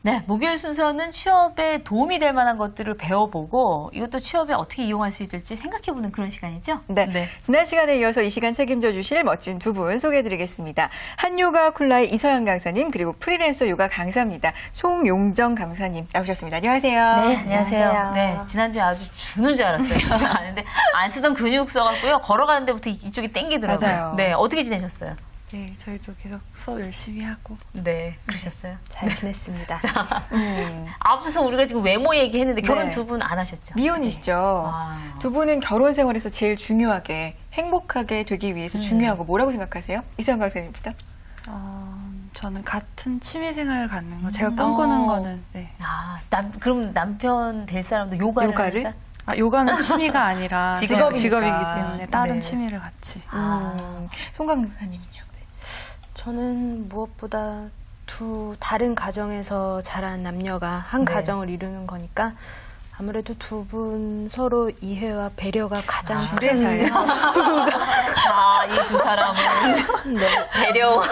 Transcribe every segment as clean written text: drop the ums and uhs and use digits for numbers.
네, 목요일 순서는 취업에 도움이 될 만한 것들을 배워보고 이것도 취업에 어떻게 이용할 수 있을지 생각해보는 그런 시간이죠? 네. 지난 시간에 이어서 이 시간 책임져 주실 멋진 두 분 소개해드리겠습니다. 한요가 쿨라의 이서연 강사님 그리고 프리랜서 요가 강사입니다. 송용정 강사님 나오셨습니다. 안녕하세요. 네, 안녕하세요. 네, 지난주에 아주 죽는 줄 알았어요. 집에 가는데 안 쓰던 근육 써갖고요. 걸어가는 데부터 이쪽이 땡기더라고요. 맞아요. 네, 어떻게 지내셨어요? 네, 저희도 계속 수업 열심히 하고. 네, 그러셨어요. 잘 지냈습니다. 앞서서 우리가 지금 외모 얘기했는데 결혼 네. 두 분 안 하셨죠? 미혼이시죠. 아. 두 분은 결혼 생활에서 제일 중요하게 행복하게 되기 위해서 중요한 거 뭐라고 생각하세요? 이서연 강사님부터. 저는 같은 취미 생활을 갖는 거. 제가 꿈꾸는 거는, 네. 아, 그럼 남편 될 사람도 요가를? 요가를? 하는 사람? 요가는 취미가 아니라 직업이니까. 직업이기 때문에 다른 네. 취미를 같이. 송 강사님은요? 저는 무엇보다 두 다른 가정에서 자란 남녀가 한 네. 가정을 이루는 거니까 아무래도 두 분 서로 이해와 배려가 가장 주례사예요. 자, 이 두 사람은 배려와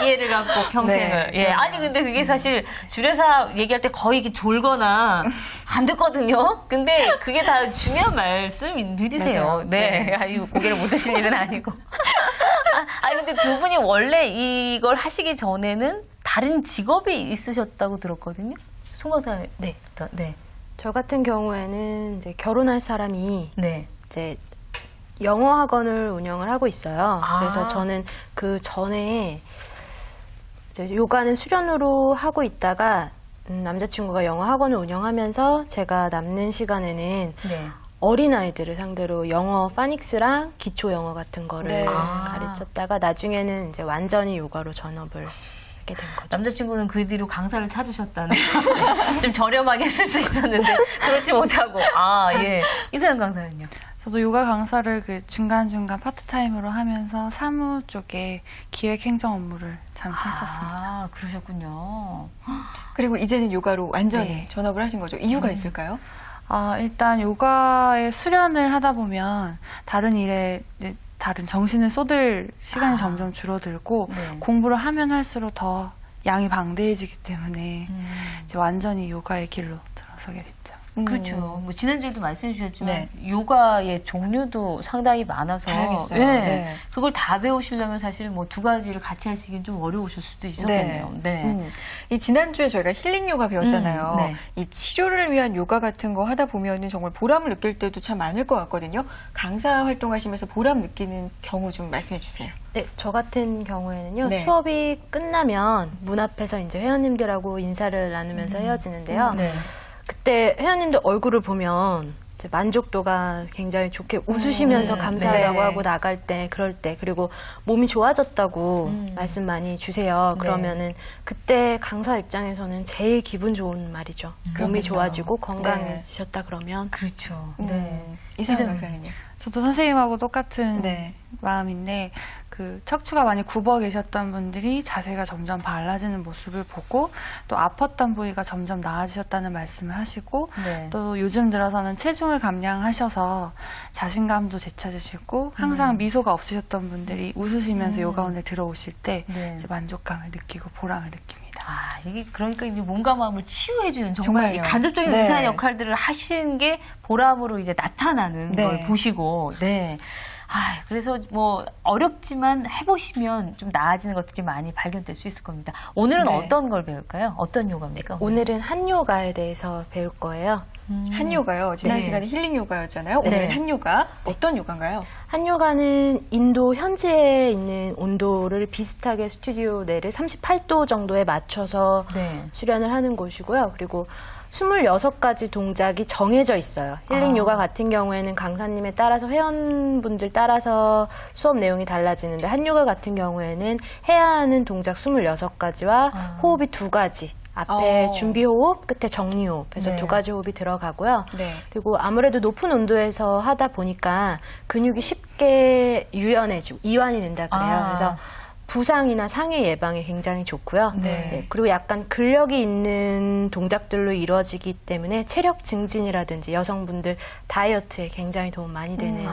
이해를 갖고 평생을. 네. 예. 아니, 근데 그게 사실 주례사 얘기할 때 거의 이렇게 졸거나 안 듣거든요. 근데 그게 다 중요한 말씀들이세요. 맞아요. 네. 아니, 고개를 못 드실 일은 아니고. 아니, 근데 두 분이 원래 이걸 하시기 전에는 다른 직업이 있으셨다고 들었거든요. 송강사, 네. 네. 저 같은 경우에는 이제 결혼할 사람이 네. 이제 영어 학원을 운영을 하고 있어요. 아. 그래서 저는 그 전에 이제 요가는 수련으로 하고 있다가 남자친구가 영어 학원을 운영하면서 제가 남는 시간에는 네. 어린아이들을 상대로 영어 파닉스랑 기초 영어 같은 거를 네. 가르쳤다가 나중에는 이제 완전히 요가로 전업을 하게 된 거죠. 남자친구는 그 뒤로 강사를 찾으셨다는. 좀 저렴하게 쓸 수 있었는데, 그렇지 못하고. 아, 예. 이서연 강사는요? 저도 요가 강사를 그 중간중간 파트타임으로 하면서 사무 쪽에 기획행정 업무를 잠시 했었습니다. 아, 그러셨군요. 그리고 이제는 요가로 완전히 네. 전업을 하신 거죠. 이유가 있을까요? 일단 요가에 수련을 하다 보면 다른 일에 이제 다른 정신을 쏟을 시간이 점점 줄어들고 네. 공부를 하면 할수록 더 양이 방대해지기 때문에 이제 완전히 요가의 길로 들어서게 됐죠. 그렇죠. 뭐 지난주에도 말씀해 주셨지만 네. 요가의 종류도 상당히 많아서 다양했어요. 예. 네. 그걸 다 배우시려면 사실 뭐 두 가지를 같이 하시긴 좀 어려우실 수도 있었겠네요. 네. 이 지난주에 저희가 힐링 요가 배웠잖아요. 네. 이 치료를 위한 요가 같은 거 하다 보면은 정말 보람을 느낄 때도 참 많을 것 같거든요. 강사 활동하시면서 보람 느끼는 경우 좀 말씀해 주세요. 네, 저 같은 경우에는요, 네. 수업이 끝나면 문 앞에서 이제 회원님들하고 인사를 나누면서 헤어지는데요. 네. 그때 회원님들 얼굴을 보면 이제 만족도가 굉장히 좋게 웃으시면서 감사하다고 네. 하고 나갈 때, 그럴 때, 그리고 몸이 좋아졌다고 말씀 많이 주세요. 네. 그러면은 그때 강사 입장에서는 제일 기분 좋은 말이죠. 몸이 그렇겠어요. 좋아지고 건강해지셨다 그러면. 그렇죠. 네. 이서연 강사는요? 저도 선생님하고 똑같은 네. 마음인데 그 척추가 많이 굽어 계셨던 분들이 자세가 점점 발라지는 모습을 보고 또 아팠던 부위가 점점 나아지셨다는 말씀을 하시고 네. 또 요즘 들어서는 체중을 감량하셔서 자신감도 되찾으시고 항상 미소가 없으셨던 분들이 웃으시면서 요가원에 들어오실 때 네. 이제 만족감을 느끼고 보람을 느낍니다. 아, 이게 그러니까 이제 몸과 마음을 치유해주는 정말 이 정말요. 간접적인 네. 의사 역할들을 하시는 게 보람으로 이제 나타나는 네. 걸 보시고, 네. 아, 그래서 뭐 어렵지만 해보시면 좀 나아지는 것들이 많이 발견될 수 있을 겁니다. 오늘은 네. 어떤 걸 배울까요? 어떤 요가입니까? 오늘은 한요가에 대해서 배울 거예요. 한요가요. 지난 네. 시간에 힐링 요가였잖아요. 오늘은 네. 한요가. 어떤 요가인가요? 한요가는 인도 현지에 있는 온도를 비슷하게 스튜디오 내를 38도 정도에 맞춰서 네. 수련을 하는 곳이고요. 그리고 26가지 동작이 정해져 있어요. 힐링 요가 같은 경우에는 강사님에 따라서 회원분들 따라서 수업 내용이 달라지는데 한요가 같은 경우에는 해야 하는 동작 26가지와 호흡이 2가지. 앞에 준비 호흡, 끝에 정리 호흡. 그래서 네. 2가지 호흡이 들어가고요. 네. 그리고 아무래도 높은 온도에서 하다 보니까 근육이 쉽게 유연해지고 이완이 된다 그래요. 아. 그래서 부상이나 상해 예방에 굉장히 좋고요. 네. 그리고 약간 근력이 있는 동작들로 이루어지기 때문에 체력 증진이라든지 여성분들 다이어트에 굉장히 도움 많이 되는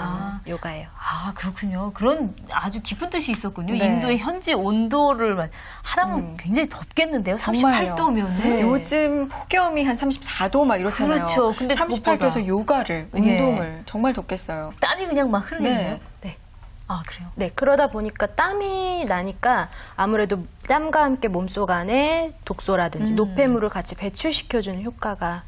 요가예요. 아, 그렇군요. 그런 아주 깊은 뜻이 있었군요. 네. 인도의 현지 온도를 하다 보면 굉장히 덥겠는데요. 정말요. 38도면. 네. 요즘 폭염이 한 34도 막 이렇잖아요. 그렇죠. 근데 38도에서 요가를, 예. 운동을 정말 덥겠어요. 땀이 그냥 막 흐르겠네요. 네. 네. 아, 그래요? 네, 그러다 보니까 땀이 나니까 아무래도 땀과 함께 몸속 안에 독소라든지 노폐물을 같이 배출시켜주는 효과가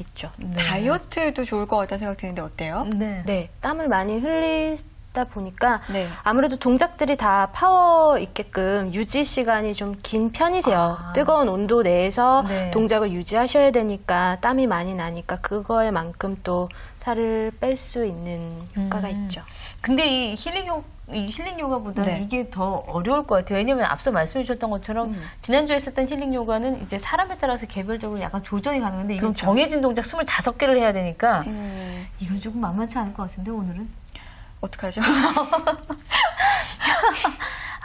있죠. 네. 다이어트에도 좋을 것 같다는 생각 드는데 어때요? 네. 네, 땀을 많이 흘리다 보니까 네. 아무래도 동작들이 다 파워 있게끔 유지 시간이 좀 긴 편이세요. 뜨거운 온도 내에서 네. 동작을 유지하셔야 되니까 땀이 많이 나니까 그거에 만큼 또 살을 뺄 수 있는 효과가 있죠. 근데 이 힐링 요가보다는 네. 이게 더 어려울 것 같아요. 왜냐면 앞서 말씀해 주셨던 것처럼 지난주에 했었던 힐링 요가는 이제 사람에 따라서 개별적으로 약간 조정이 가능한데 이건 그렇죠. 정해진 동작 25개를 해야 되니까 이건 조금 만만치 않을 것 같은데 오늘은. 어떡하죠?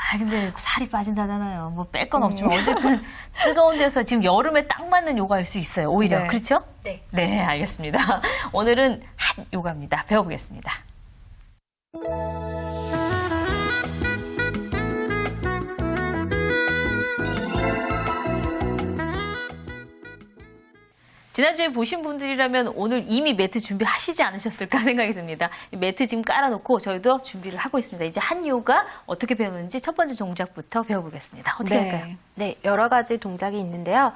아, 근데 살이 빠진다잖아요. 뭐 뺄 건 없지만 어쨌든 뜨거운 데서 지금 여름에 딱 맞는 요가일 수 있어요. 오히려. 네. 그렇죠? 네. 네, 알겠습니다. 오늘은 핫 요가입니다. 배워보겠습니다. 지난주에 보신 분들이라면 오늘 이미 매트 준비하시지 않으셨을까 생각이 듭니다. 이 매트 지금 깔아놓고 저희도 준비를 하고 있습니다. 이제 한 요가 어떻게 배우는지 첫 번째 동작부터 배워보겠습니다. 어떻게 할까요? 네, 여러 가지 동작이 있는데요.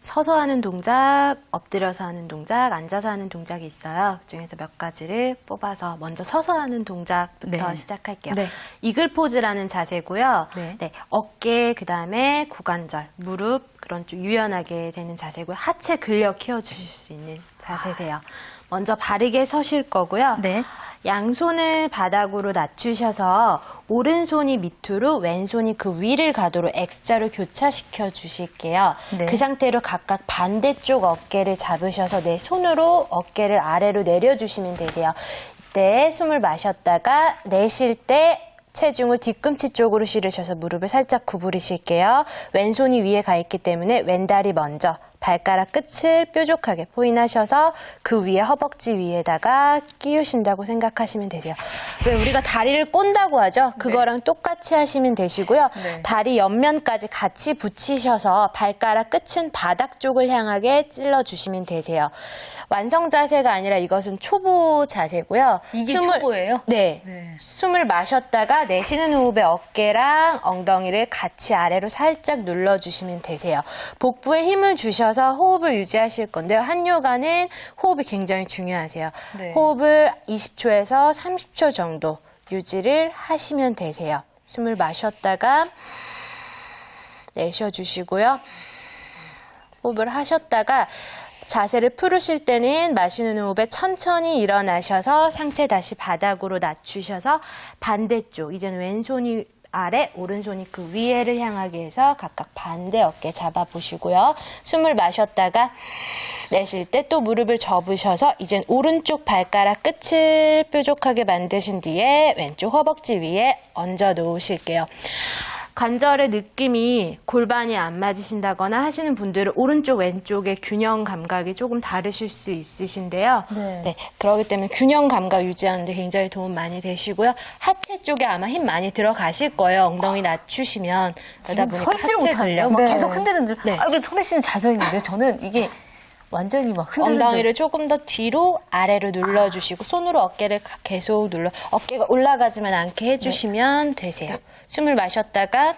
서서 하는 동작, 엎드려서 하는 동작, 앉아서 하는 동작이 있어요. 그중에서 몇 가지를 뽑아서 먼저 서서 하는 동작부터 네. 시작할게요. 네. 이글 포즈라는 자세고요. 네. 어깨, 그다음에 고관절, 무릎 그런 좀 유연하게 되는 자세고요. 하체 근력 키워주실 수 있는 자세세요. 먼저 바르게 서실 거고요. 네. 양손을 바닥으로 낮추셔서 오른손이 밑으로 왼손이 그 위를 가도록 X자로 교차시켜 주실게요. 네. 그 상태로 각각 반대쪽 어깨를 잡으셔서 내 손으로 어깨를 아래로 내려주시면 되세요. 이때 숨을 마셨다가 내쉴 때 체중을 뒤꿈치 쪽으로 실으셔서 무릎을 살짝 구부리실게요. 왼손이 위에 가 있기 때문에 왼다리 먼저 발가락 끝을 뾰족하게 포인하셔서 그 위에 허벅지 위에다가 끼우신다고 생각하시면 되세요. 왜 우리가 다리를 꼰다고 하죠? 그거랑 똑같이 하시면 되시고요. 네. 다리 옆면까지 같이 붙이셔서 발가락 끝은 바닥 쪽을 향하게 찔러주시면 되세요. 완성 자세가 아니라 이것은 초보 자세고요. 이게 초보예요? 네. 네. 숨을 마셨다가 내쉬는 호흡에 어깨랑 엉덩이를 같이 아래로 살짝 눌러주시면 되세요. 복부에 힘을 주셔서 호흡을 유지하실 건데요. 한 요가는 호흡이 굉장히 중요하세요. 네. 호흡을 20초에서 30초 정도 유지를 하시면 되세요. 숨을 마셨다가 내쉬어주시고요. 호흡을 하셨다가 자세를 풀으실 때는 마시는 호흡에 천천히 일어나셔서 상체 다시 바닥으로 낮추셔서 반대쪽, 이제는 왼손이 아래, 오른손이 그 위에를 향하게 해서 각각 반대 어깨 잡아보시고요. 숨을 마셨다가 내쉴 때 또 무릎을 접으셔서 이젠 오른쪽 발가락 끝을 뾰족하게 만드신 뒤에 왼쪽 허벅지 위에 얹어 놓으실게요. 관절의 느낌이 골반이 안 맞으신다거나 하시는 분들은 오른쪽 왼쪽의 균형 감각이 조금 다르실 수 있으신데요. 네. 그렇기 때문에 균형 감각 유지하는데 굉장히 도움 많이 되시고요. 하체 쪽에 아마 힘 많이 들어가실 거예요. 엉덩이 낮추시면. 그러다 지금 보니까 서있지를 하체 못하네요. 근력. 막 네. 계속 흔들흔들. 네. 아, 그래도 성대 씨는 잘 서 있는데요. 저는 이게 완전히 막 흔들흔들. 엉덩이를 조금 더 뒤로 아래로 눌러주시고 손으로 어깨를 계속 어깨가 올라가지만 않게 해주시면 되세요. 숨을 마셨다가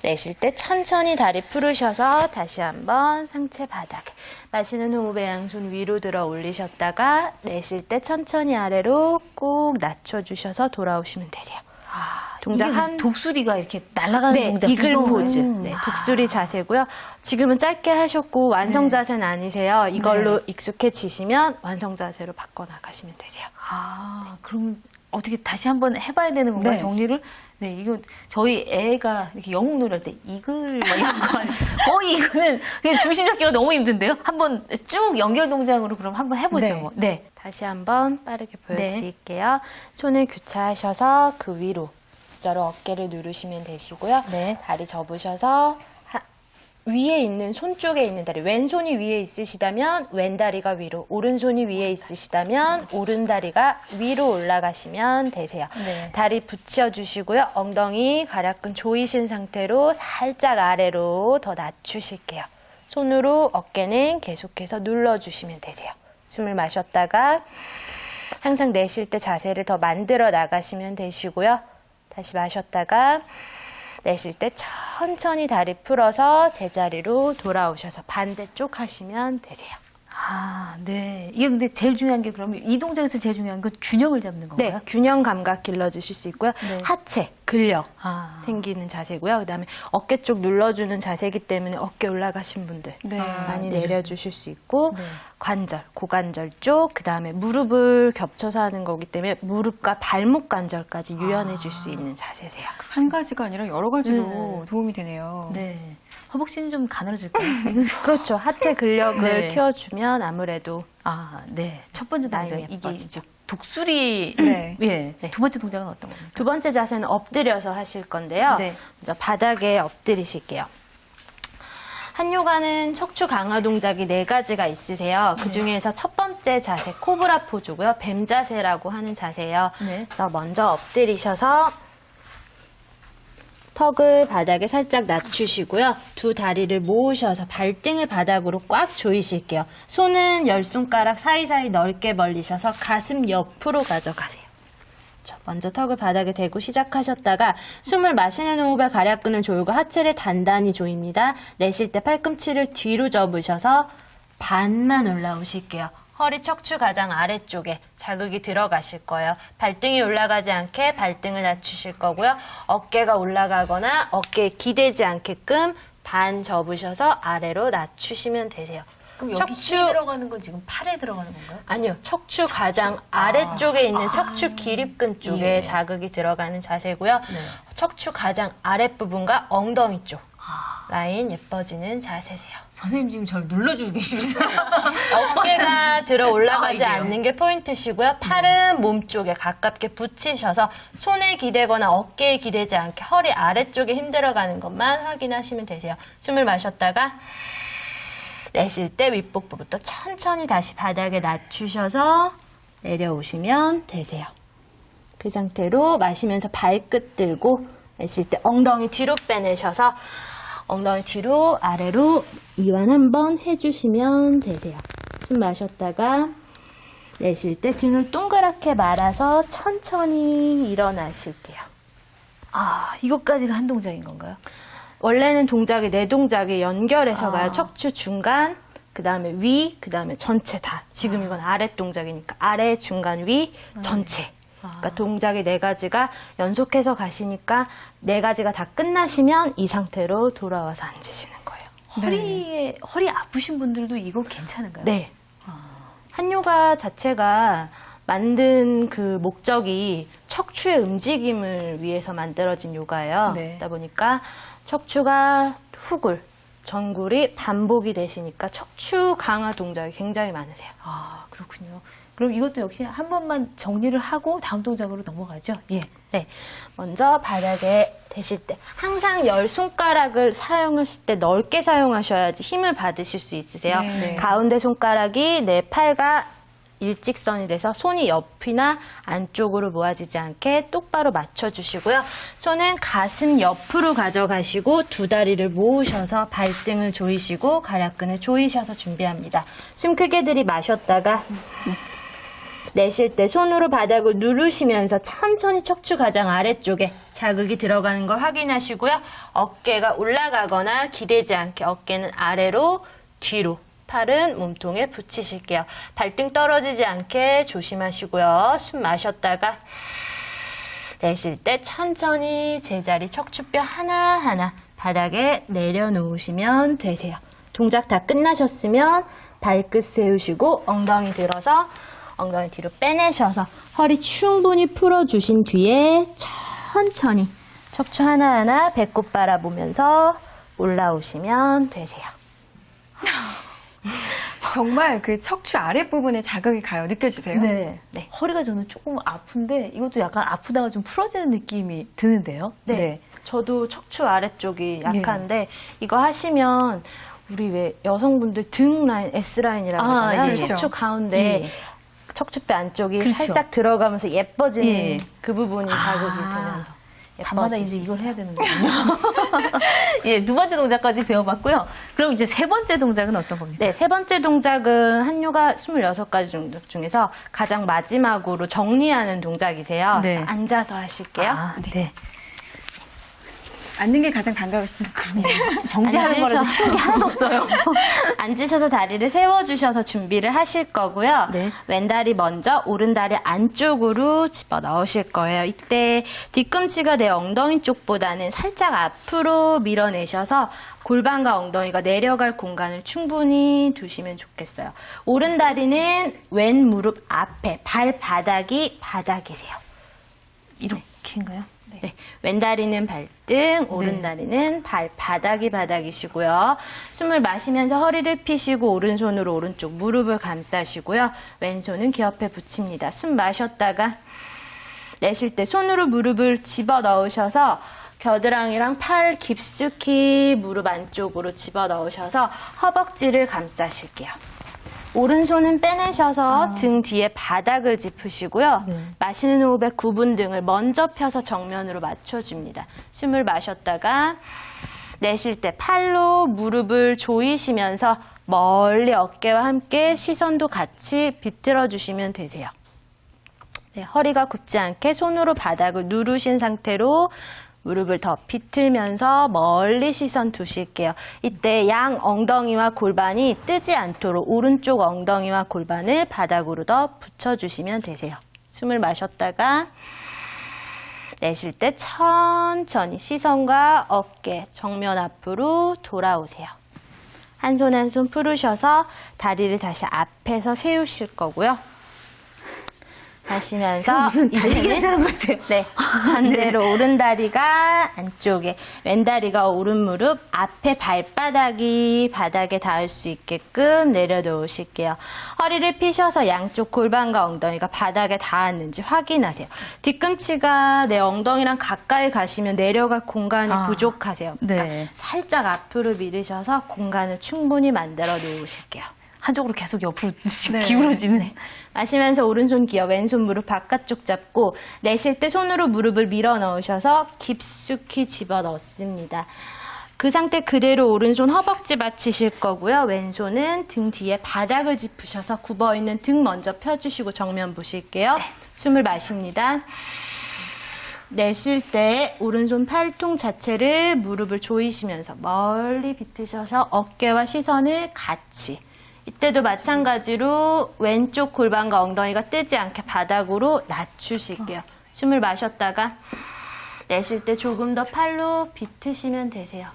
내쉴 때 천천히 다리 풀으셔서 다시 한번 상체 바닥에 마시는 호흡에 양손 위로 들어 올리셨다가 내쉴 때 천천히 아래로 꾹 낮춰주셔서 돌아오시면 되세요. 동작 이게 한 독수리가 이렇게 날아가는 네, 동작. 이글 이거. 포즈. 네, 독수리 자세고요. 지금은 짧게 하셨고 완성 자세는 아니세요. 이걸로 익숙해지시면 완성 자세로 바꿔 나가시면 되세요. 아, 그럼 어떻게 다시 한번 해봐야 되는 건가요? 네. 정리를? 네, 이거 저희 애가 이렇게 영국 노래 할 때 이글 막 이런 거 거의 이거는 그냥 중심 잡기가 너무 힘든데요. 한번 쭉 연결 동작으로 그럼 한번 해보죠. 네. 뭐. 네. 다시 한번 빠르게 보여드릴게요. 손을 교차하셔서 그 위로 X자로 어깨를 누르시면 되시고요. 네. 다리 접으셔서 위에 있는 손 쪽에 있는 다리, 왼손이 위에 있으시다면 왼다리가 위로, 오른손이 위에 있으시다면 오른다리가 위로 올라가시면 되세요. 네. 다리 붙여주시고요. 엉덩이 가략근 조이신 상태로 살짝 아래로 더 낮추실게요. 손으로 어깨는 계속해서 눌러주시면 되세요. 숨을 마셨다가 항상 내쉴 때 자세를 더 만들어 나가시면 되시고요. 다시 마셨다가 내쉴 때 천천히 다리 풀어서 제자리로 돌아오셔서 반대쪽 하시면 되세요. 아, 네. 이게 근데 제일 중요한 게 그러면 이 동작에서 제일 중요한 건 균형을 잡는 건가요? 네, 균형 감각 길러주실 수 있고요. 네. 하체, 근력 아. 생기는 자세고요. 그다음에 어깨 쪽 눌러주는 자세이기 때문에 어깨 올라가신 분들 네. 많이 네. 내려주실 수 있고 네. 관절, 고관절 쪽, 그다음에 무릎을 겹쳐서 하는 거기 때문에 무릎과 발목 관절까지 유연해질 수 있는 자세세요. 한 가지가 아니라 여러 가지로 도움이 되네요. 네. 허벅지는 좀 가늘어질까요? 이거 그렇죠. 하체 근력을 네. 키워주면 아무래도 아, 네. 첫 번째 동작 나이 이게 예뻐지죠. 이제 독수리. 네. 예. 네. 두 번째 동작은 어떤 겁니까? 두 번째 자세는 엎드려서 하실 건데요. 네. 먼저 바닥에 엎드리실게요. 한요가는 척추 강화 동작이 4가지가 있으세요. 그 중에서 첫 번째 자세 코브라 포즈고요. 뱀 자세라고 하는 자세예요. 네. 그래서 먼저 엎드리셔서 턱을 바닥에 살짝 낮추시고요. 두 다리를 모으셔서 발등을 바닥으로 꽉 조이실게요. 손은 10손가락 사이사이 넓게 벌리셔서 가슴 옆으로 가져가세요. 먼저 턱을 바닥에 대고 시작하셨다가 숨을 마시는 호흡에 가략근을 조이고 하체를 단단히 조입니다. 내쉴 때 팔꿈치를 뒤로 접으셔서 반만 올라오실게요. 허리 척추 가장 아래쪽에 자극이 들어가실 거예요. 발등이 올라가지 않게 발등을 낮추실 거고요. 어깨가 올라가거나 어깨에 기대지 않게끔 반 접으셔서 아래로 낮추시면 되세요. 그럼 여기 힘이 들어가는 건 지금 팔에 들어가는 건가요? 아니요. 척추 가장 아래쪽에 있는 척추 기립근 쪽에 예. 자극이 들어가는 자세고요. 네. 척추 가장 아랫부분과 엉덩이 쪽 라인 예뻐지는 자세세요. 선생님 지금 저를 눌러주고 계십니다. 어깨가 들어 올라가지 이게요. 않는 게 포인트시고요. 팔은 몸 쪽에 가깝게 붙이셔서 손에 기대거나 어깨에 기대지 않게 허리 아래쪽에 힘 들어가는 것만 확인하시면 되세요. 숨을 마셨다가 내쉴 때 윗복부부터 천천히 다시 바닥에 낮추셔서 내려오시면 되세요. 그 상태로 마시면서 발끝 들고 내쉴 때 엉덩이 뒤로 빼내셔서 엉덩이 뒤로 아래로 이완 한번 해주시면 되세요. 숨 마셨다가 내쉴 때 등을 동그랗게 말아서 천천히 일어나실게요. 아, 이것까지가 한 동작인 건가요? 원래는 동작이 4동작이 연결해서 아. 가요. 척추 중간, 그 다음에 위, 그 다음에 전체 다. 지금 이건 아래 동작이니까 아래, 중간, 위, 전체. 그러니까 동작이 4가지가 연속해서 가시니까 4가지가 다 끝나시면 이 상태로 돌아와서 앉으시는 거예요. 허리 아프신 분들도 이거 괜찮은가요? 네. 한요가 자체가 만든 그 목적이 척추의 움직임을 위해서 만들어진 요가예요. 네. 그러다 보니까 척추가 후굴, 전굴이 반복이 되시니까 척추 강화 동작이 굉장히 많으세요. 아, 그렇군요. 그럼 이것도 역시 한 번만 정리를 하고 다음 동작으로 넘어가죠? 예. 네. 먼저 바닥에 대실 때 항상 10손가락을 사용하실 때 넓게 사용하셔야지 힘을 받으실 수 있으세요. 네. 가운데 손가락이 내 팔과 일직선이 돼서 손이 옆이나 안쪽으로 모아지지 않게 똑바로 맞춰주시고요. 손은 가슴 옆으로 가져가시고 두 다리를 모으셔서 발등을 조이시고 가략근을 조이셔서 준비합니다. 숨 크게 들이마셨다가 내쉴 때 손으로 바닥을 누르시면서 천천히 척추 가장 아래쪽에 자극이 들어가는 걸 확인하시고요. 어깨가 올라가거나 기대지 않게 어깨는 아래로 뒤로 팔은 몸통에 붙이실게요. 발등 떨어지지 않게 조심하시고요. 숨 마셨다가 내쉴 때 천천히 제자리 척추뼈 하나하나 바닥에 내려놓으시면 되세요. 동작 다 끝나셨으면 발끝 세우시고 엉덩이 들어서 엉덩이 뒤로 빼내셔서 허리 충분히 풀어주신 뒤에 천천히 척추 하나하나 배꼽 바라보면서 올라오시면 되세요. 정말 그 척추 아랫부분에 자극이 가요. 느껴지세요? 네. 허리가 저는 조금 아픈데 이것도 약간 아프다가 좀 풀어지는 느낌이 드는데요. 네. 저도 척추 아래쪽이 약한데 이거 하시면 우리 왜 여성분들 등 라인, S라인이라고 아, 하잖아요. 예. 척추 그렇죠. 가운데 예. 척추뼈 안쪽이 그렇죠. 살짝 들어가면서 예뻐지는 예. 그 부분이 자극이 되면서 밤마다 예뻐질 이제 수 이걸 있어요. 해야 되는 거군요. 예, 두 번째 동작까지 배워봤고요. 그럼 이제 세 번째 동작은 어떤 겁니까? 네, 세 번째 동작은 한요가 26가지 동작 중에서 가장 마지막으로 정리하는 동작이세요. 네. 그래서 앉아서 하실게요. 아, 네. 앉는 게 가장 반가우시죠? 정지하는 앉으셔- 거라도 쉬운 게 하나도 없어요. 앉으셔서 다리를 세워주셔서 준비를 하실 거고요. 네. 왼다리 먼저 오른다리 안쪽으로 집어넣으실 거예요. 이때 뒤꿈치가 내 엉덩이 쪽보다는 살짝 앞으로 밀어내셔서 골반과 엉덩이가 내려갈 공간을 충분히 두시면 좋겠어요. 오른다리는 왼 무릎 앞에, 발바닥이 바닥이세요. 이렇게인가요? 네. 왼다리는 발등, 오른다리는 발바닥이 바닥이시고요. 숨을 마시면서 허리를 펴시고 오른손으로 오른쪽 무릎을 감싸시고요. 왼손은 귀 옆에 붙입니다. 숨 마셨다가 내쉴 때 손으로 무릎을 집어넣으셔서 겨드랑이랑 팔 깊숙이 무릎 안쪽으로 집어넣으셔서 허벅지를 감싸실게요. 오른손은 빼내셔서 등 뒤에 바닥을 짚으시고요. 마시는 호흡에 굽은 등을 먼저 펴서 정면으로 맞춰줍니다. 숨을 마셨다가 내쉴 때 팔로 무릎을 조이시면서 멀리 어깨와 함께 시선도 같이 비틀어 주시면 되세요. 네, 허리가 굽지 않게 손으로 바닥을 누르신 상태로 무릎을 더 비틀면서 멀리 시선 두실게요. 이때 양 엉덩이와 골반이 뜨지 않도록 오른쪽 엉덩이와 골반을 바닥으로 더 붙여주시면 되세요. 숨을 마셨다가 내쉴 때 천천히 시선과 어깨 정면 앞으로 돌아오세요. 한 손 한 손 풀으셔서 다리를 다시 앞에서 세우실 거고요. 하시면서 무슨 달리기 이제는 사람 같아요. 네, 반대로 오른 다리가 안쪽에, 왼 다리가 오른 무릎 앞에 발바닥이 바닥에 닿을 수 있게끔 내려놓으실게요. 허리를 펴셔서 양쪽 골반과 엉덩이가 바닥에 닿았는지 확인하세요. 뒤꿈치가 내 엉덩이랑 가까이 가시면 내려갈 공간이 부족하세요. 그러니까 네. 살짝 앞으로 밀으셔서 공간을 충분히 만들어 놓으실게요. 한쪽으로 계속 옆으로 네. 기울어지는. 마시면서 오른손 기어 왼손 무릎 바깥쪽 잡고 내쉴 때 손으로 무릎을 밀어 넣으셔서 깊숙이 집어 넣습니다. 그 상태 그대로 오른손 허벅지 받치실 거고요. 왼손은 등 뒤에 바닥을 짚으셔서 굽어있는 등 먼저 펴주시고 정면 보실게요. 숨을 마십니다. 내쉴 때 오른손 팔통 자체를 무릎을 조이시면서 멀리 비트셔서 어깨와 시선을 같이. 이때도 마찬가지로 왼쪽 골반과 엉덩이가 뜨지 않게 바닥으로 낮추실게요. 숨을 마셨다가 내쉴 때 조금 더 팔로 비트시면 되세요.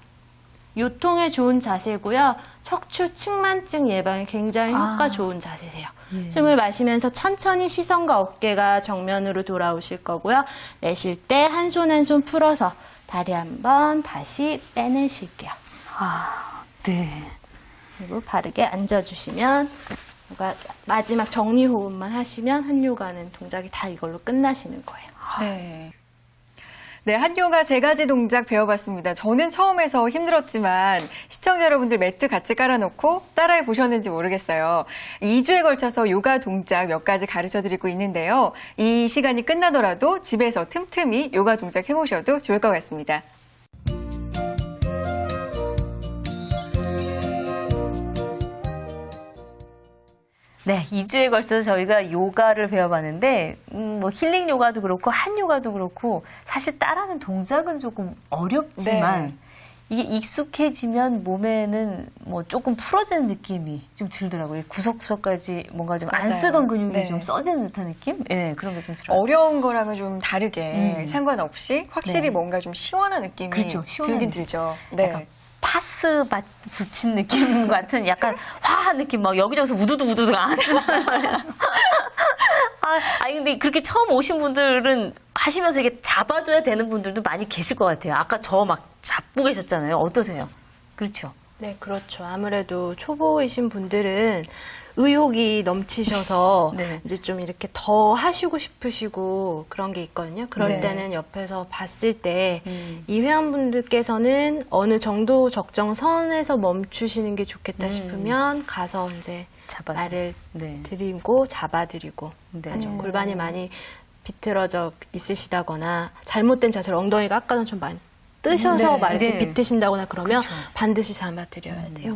요통에 좋은 자세고요. 척추 측만증 예방에 굉장히 효과 좋은 자세세요. 숨을 마시면서 천천히 시선과 어깨가 정면으로 돌아오실 거고요. 내쉴 때 한 손 한 손 풀어서 다리 한번 다시 빼내실게요. 네. 그리고 바르게 앉아주시면 마지막 정리 호흡만 하시면 한요가는 동작이 다 이걸로 끝나시는 거예요. 네. 네, 한요가 3가지 동작 배워봤습니다. 저는 처음에서 힘들었지만 시청자 여러분들 매트 같이 깔아놓고 따라해 보셨는지 모르겠어요. 2주에 걸쳐서 요가 동작 몇 가지 가르쳐드리고 있는데요. 이 시간이 끝나더라도 집에서 틈틈이 요가 동작 해보셔도 좋을 것 같습니다. 네, 2주에 걸쳐서 저희가 요가를 배워봤는데, 뭐 힐링 요가도 그렇고, 한 요가도 그렇고, 사실 따라하는 동작은 조금 어렵지만, 네. 이게 익숙해지면 몸에는 뭐 조금 풀어지는 느낌이 좀 들더라고요. 구석구석까지 뭔가 좀 안 맞아요. 쓰던 근육이 네. 좀 써지는 듯한 느낌? 네, 그런 게 좀 들어요. 어려운 거랑은 좀 다르게 상관없이 확실히 네. 뭔가 좀 시원한 느낌이 그렇죠, 시원한 들긴 느낌. 들죠. 네. 약간 파스 붙인 느낌 같은 약간 화한 느낌, 막 여기저기서 우두두가 안 아니, 근데 그렇게 처음 오신 분들은 하시면서 이게 잡아줘야 되는 분들도 많이 계실 것 같아요. 아까 저 막 잡고 계셨잖아요. 어떠세요? 그렇죠. 네, 그렇죠. 아무래도 초보이신 분들은 의욕이 넘치셔서 네. 이제 좀 이렇게 더 하시고 싶으시고 그런 게 있거든요. 그럴 네. 때는 옆에서 봤을 때 이 회원분들께서는 어느 정도 적정선에서 멈추시는 게 좋겠다 싶으면 가서 이제 잡아서. 말을 네. 드리고 잡아드리고 네. 하죠. 골반이 많이 비틀어져 있으시다거나 잘못된 자세로 엉덩이가 아까는 좀 많이 뜨셔서 네. 말고 네. 비트신다거나 그러면 그쵸. 반드시 잡아드려야 돼요.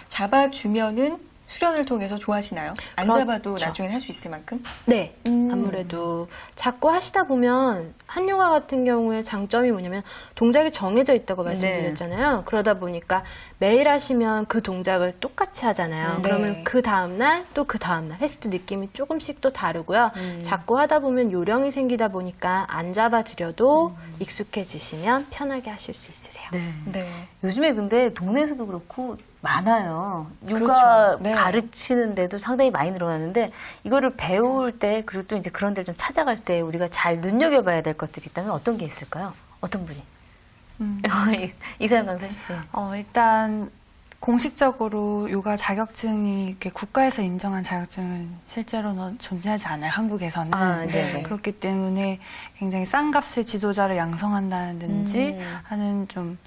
잡아주면은 수련을 통해서 좋아하시나요? 안 그렇죠. 잡아도 나중에 할 수 있을 만큼? 네, 아무래도 자꾸 하시다 보면 한요가 같은 경우에 장점이 뭐냐면 동작이 정해져 있다고 말씀드렸잖아요. 그러다 보니까 매일 하시면 그 동작을 똑같이 하잖아요. 네. 그러면 그 다음날 또 그 다음날 했을 때 느낌이 조금씩 또 다르고요. 자꾸 하다 보면 요령이 생기다 보니까 안 잡아드려도 익숙해지시면 편하게 하실 수 있으세요. 네. 네. 요즘에 근데 동네에서도 그렇고 많아요. 육아 그렇죠. 네. 가르치는데도 상당히 많이 늘어났는데 이거를 배울 때 그리고 또 이제 그런 데를 좀 찾아갈 때 우리가 잘 눈여겨봐야 될 것들이 있다면 어떤 게 있을까요? 어떤 분이? 이사연 강사님. 네. 일단 공식적으로 요가 자격증이 이렇게 국가에서 인정한 자격증은 실제로는 존재하지 않아요. 한국에서는. 아, 네. 그렇기 때문에 굉장히 싼 값의 지도자를 양성한다든지 하는 좀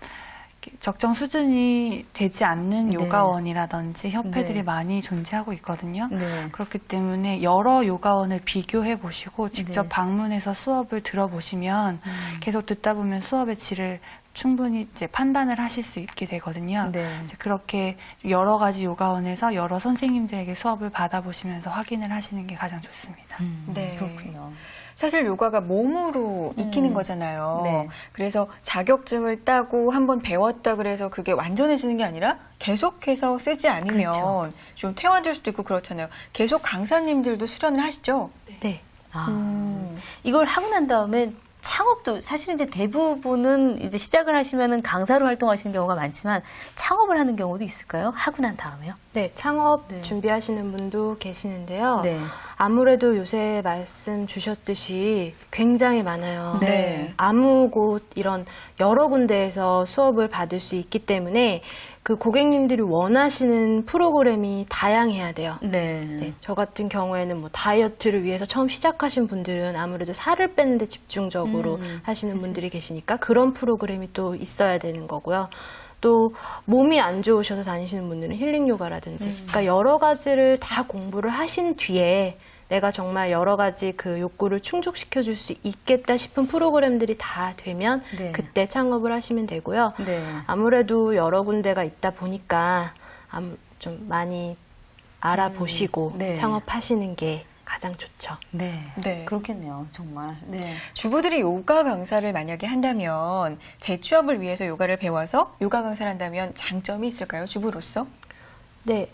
이렇게 적정 수준이 되지 않는 네. 요가원이라든지 협회들이 네. 많이 존재하고 있거든요. 네. 그렇기 때문에 여러 요가원을 비교해 보시고 직접 네. 방문해서 수업을 들어보시면 계속 듣다 보면 수업의 질을 충분히 이제 판단을 하실 수 있게 되거든요. 네. 이제 그렇게 여러 가지 요가원에서 여러 선생님들에게 수업을 받아보시면서 확인을 하시는 게 가장 좋습니다. 네. 그렇군요. 사실 요가가 몸으로 익히는 거잖아요. 네. 그래서 자격증을 따고 한번 배웠다 그래서 그게 완전해지는 게 아니라 계속해서 쓰지 않으면 그렇죠. 좀 퇴화될 수도 있고 그렇잖아요. 계속 강사님들도 수련을 하시죠? 네. 이걸 하고 난 다음에 창업도 사실은 이제 대부분은 이제 시작을 하시면은 강사로 활동하시는 경우가 많지만 창업을 하는 경우도 있을까요? 하고 난 다음에요? 네, 창업 네. 준비하시는 분도 계시는데요. 네. 아무래도 요새 말씀 주셨듯이 굉장히 많아요. 네. 아무 곳 이런 여러 군데에서 수업을 받을 수 있기 때문에 그 고객님들이 원하시는 프로그램이 다양해야 돼요. 네. 네, 저 같은 경우에는 뭐 다이어트를 위해서 처음 시작하신 분들은 아무래도 살을 빼는데 집중적으로 하시는 분들이 계시니까 그런 프로그램이 또 있어야 되는 거고요. 또 몸이 안 좋으셔서 다니시는 분들은 힐링 요가라든지 그러니까 여러 가지를 다 공부를 하신 뒤에 내가 정말 여러 가지 그 욕구를 충족시켜 줄 수 있겠다 싶은 프로그램들이 다 되면 네. 그때 창업을 하시면 되고요. 네. 아무래도 여러 군데가 있다 보니까 좀 많이 알아보시고 네. 창업하시는 게 가장 좋죠. 네. 네. 그렇겠네요. 정말. 네. 주부들이 요가 강사를 만약에 한다면 재취업을 위해서 요가를 배워서 요가 강사를 한다면 장점이 있을까요? 주부로서? 네.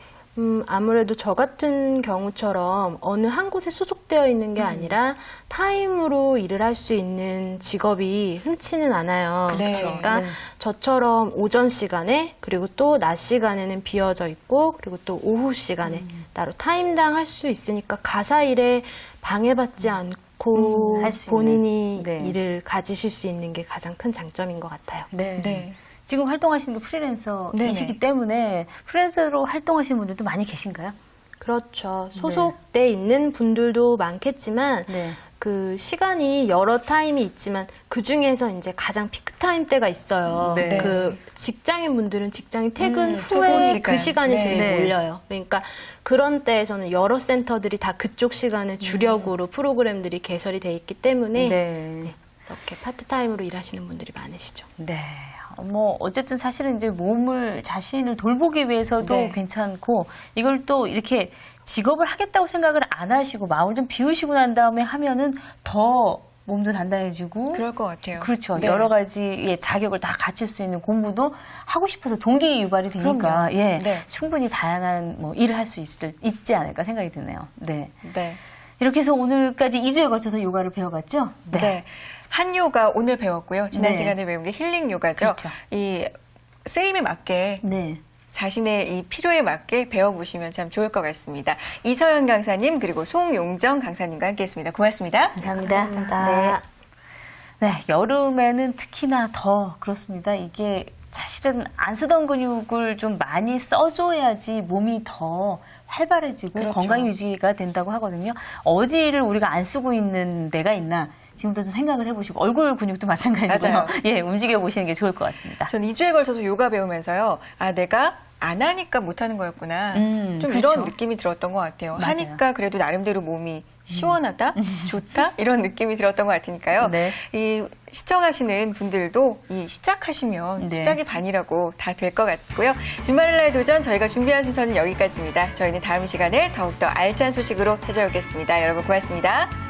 아무래도 저 같은 경우처럼 어느 한 곳에 소속되어 있는 게 아니라 타임으로 일을 할 수 있는 직업이 흔치는 않아요. 그렇죠. 그러니까 네. 저처럼 오전 시간에 그리고 또 낮 시간에는 비어져 있고 그리고 또 오후 시간에 따로 타임당 할 수 있으니까 가사 일에 방해받지 않고 할수 본인이 있는. 네. 일을 가지실 수 있는 게 가장 큰 장점인 것 같아요. 네. 네. 지금 활동하시는 게 프리랜서이시기 네네. 때문에 프리랜서로 활동하시는 분들도 많이 계신가요? 그렇죠. 소속돼 있는 분들도 많겠지만 네. 그 시간이 여러 타임이 있지만 그 중에서 이제 가장 피크 타임 때가 있어요. 네. 그 직장인 분들은 직장인 퇴근 퇴근 후에 시간. 그 시간이 네. 제일 네. 몰려요. 그러니까 그런 때에서는 여러 센터들이 다 그쪽 시간에 주력으로 프로그램들이 개설이 돼 있기 때문에 네. 이렇게 파트타임으로 일하시는 분들이 많으시죠. 네. 뭐 어쨌든 사실은 이제 몸을 자신을 돌보기 위해서도 네. 괜찮고 이걸 또 이렇게 직업을 하겠다고 생각을 안 하시고 마음을 좀 비우시고 난 다음에 하면은 더 몸도 단단해지고 그럴 것 같아요. 그렇죠. 네. 여러 가지의 자격을 다 갖출 수 있는 공부도 하고 싶어서 동기 유발이 되니까 그럼요. 예, 네. 충분히 다양한 뭐 일을 할 수 있지 않을까 생각이 드네요. 네. 네. 이렇게 해서 오늘까지 2주에 걸쳐서 요가를 배워봤죠? 네. 한요가 오늘 배웠고요. 지난 네. 시간에 배운 게 힐링 요가죠. 그렇죠. 이 쓰임에 맞게 네. 자신의 이 필요에 맞게 배워보시면 참 좋을 것 같습니다. 이서연 강사님 그리고 송용정 강사님과 함께했습니다. 고맙습니다. 감사합니다. 감사합니다. 네. 네, 여름에는 특히나 더 그렇습니다. 이게 사실은 안 쓰던 근육을 좀 많이 써줘야지 몸이 더 활발해지고 그렇죠. 건강 유지가 된다고 하거든요. 어디를 우리가 안 쓰고 있는 데가 있나 지금부터 좀 생각을 해보시고 얼굴 근육도 마찬가지고요. 맞아요. 예, 움직여 보시는 게 좋을 것 같습니다. 전 2주에 걸쳐서 요가 배우면서요. 아, 내가 안 하니까 못하는 거였구나. 좀 그렇죠. 이런 느낌이 들었던 것 같아요. 맞아요. 하니까 그래도 나름대로 몸이 시원하다, 좋다 이런 느낌이 들었던 것 같으니까요. 네. 이 시청하시는 분들도 이 시작하시면 네. 시작이 반이라고 다 될 것 같고요. 주말의 도전 저희가 준비한 순서는 여기까지입니다. 저희는 다음 시간에 더욱더 알찬 소식으로 찾아오겠습니다. 여러분 고맙습니다.